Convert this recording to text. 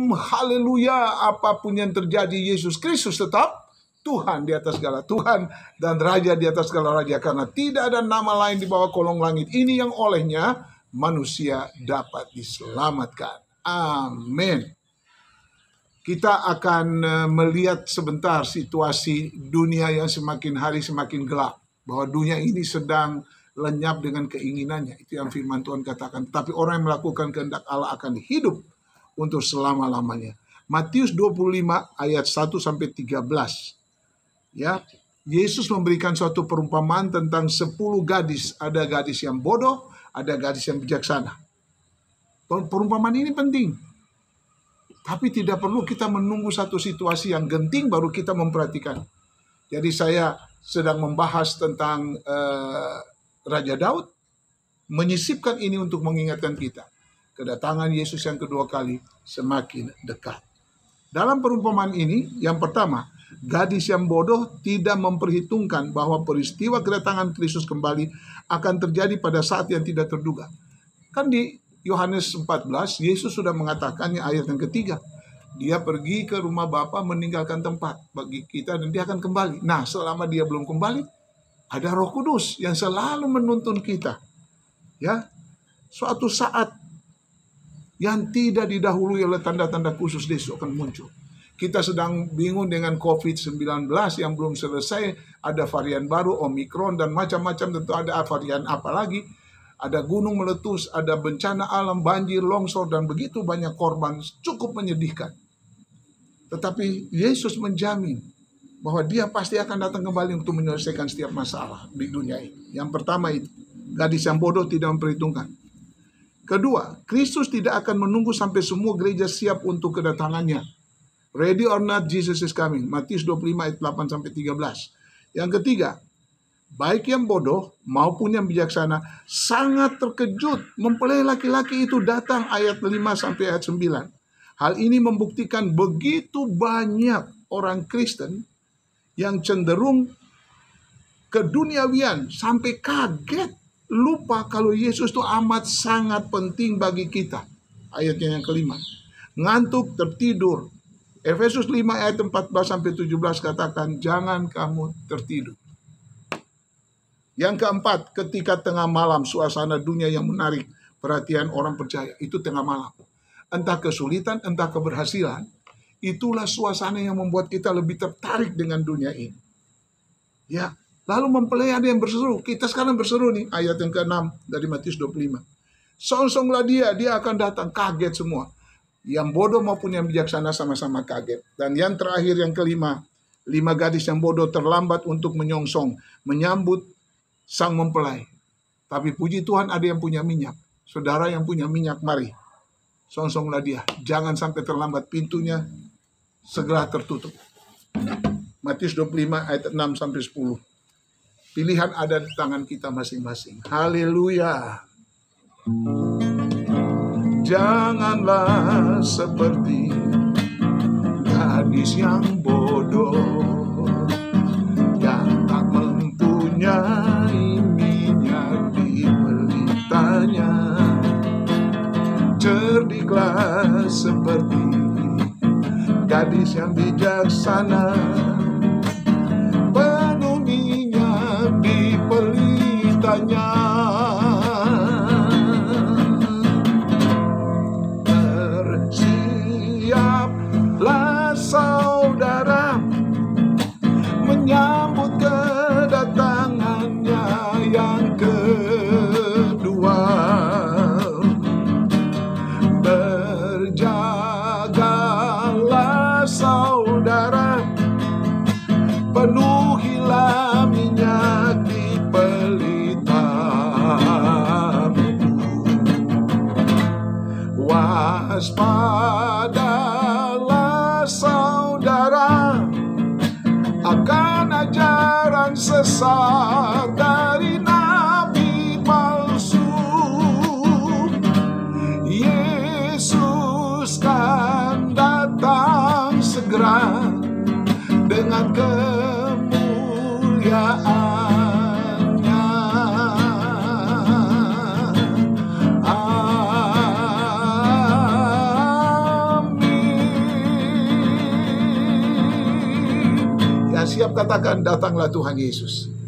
Shalom, haleluya. Apapun yang terjadi, Yesus Kristus tetap Tuhan di atas segala Tuhan dan Raja di atas segala Raja. Karena tidak ada nama lain di bawah kolong langit ini yang olehnya manusia dapat diselamatkan. Amin. Kita akan melihat sebentar situasi dunia yang semakin hari semakin gelap. Bahwa dunia ini sedang lenyap dengan keinginannya. Itu yang firman Tuhan katakan. Tapi orang yang melakukan kehendak Allah akan hidup untuk selama-lamanya. Matius 25 ayat 1-13. Ya, Yesus memberikan suatu perumpamaan tentang 10 gadis. Ada gadis yang bodoh, ada gadis yang bijaksana. Perumpamaan ini penting. Tapi tidak perlu kita menunggu satu situasi yang genting baru kita memperhatikan. Jadi saya sedang membahas tentang Raja Daud, menyisipkan ini untuk mengingatkan kita. Kedatangan Yesus yang kedua kali semakin dekat. Dalam perumpamaan ini, yang pertama, gadis yang bodoh tidak memperhitungkan bahwa peristiwa kedatangan Kristus kembali akan terjadi pada saat yang tidak terduga. Kan di Yohanes 14, Yesus sudah mengatakannya ayat yang ketiga. Dia pergi ke rumah Bapa meninggalkan tempat bagi kita dan dia akan kembali. Nah, selama dia belum kembali, ada Roh Kudus yang selalu menuntun kita. Ya, suatu saat yang tidak didahului oleh tanda-tanda khusus Yesus akan muncul. Kita sedang bingung dengan COVID-19 yang belum selesai. Ada varian baru, Omikron, dan macam-macam. Tentu ada varian apa lagi. Ada gunung meletus, ada bencana alam, banjir, longsor, dan begitu banyak korban. Cukup menyedihkan. Tetapi Yesus menjamin bahwa dia pasti akan datang kembali untuk menyelesaikan setiap masalah di dunia ini. Yang pertama itu, gadis yang bodoh tidak memperhitungkan. Kedua, Kristus tidak akan menunggu sampai semua gereja siap untuk kedatangannya. Ready or not, Jesus is coming. Matius 25 ayat 8-13. Yang ketiga, baik yang bodoh maupun yang bijaksana sangat terkejut mempelai laki-laki itu datang, ayat 5 sampai ayat 9. Hal ini membuktikan begitu banyak orang Kristen yang cenderung keduniawian sampai kaget, lupa kalau Yesus itu amat sangat penting bagi kita. Ayatnya yang kelima, ngantuk, tertidur. Efesus 5 ayat 14-17 katakan, jangan kamu tertidur. Yang keempat, ketika tengah malam, suasana dunia yang menarik perhatian orang percaya, itu tengah malam. Entah kesulitan, entah keberhasilan, itulah suasana yang membuat kita lebih tertarik dengan dunia ini. Ya, lalu mempelai ada yang berseru. Kita sekarang berseru nih, ayat yang ke-6 dari Matius 25. Songsonglah dia akan datang, kaget semua. Yang bodoh maupun yang bijaksana sama-sama kaget. Dan yang terakhir, yang kelima, 5 gadis yang bodoh terlambat untuk menyongsong, menyambut sang mempelai. Tapi puji Tuhan ada yang punya minyak. Saudara yang punya minyak, mari. Songsonglah dia. Jangan sampai terlambat, pintunya segera tertutup. Matius 25 ayat 6-10. Pilihan ada di tangan kita masing-masing. Haleluya. Janganlah seperti gadis yang bodoh yang tak mempunyai minyak di pelitanya. Cerdiklah seperti gadis yang bijaksana, penuh minyak di pelitanya. Bersiaplah saudara menyambut kedatangannya yang kedua. Berjagalah saudara, penuhilah minyak di pelitamu. Waspadalah saudara akan ajaran sesat dari nabi palsu. Yesus kan datang segera dengan kemuliaannya. Amin. siap katakan, datanglah Tuhan Yesus.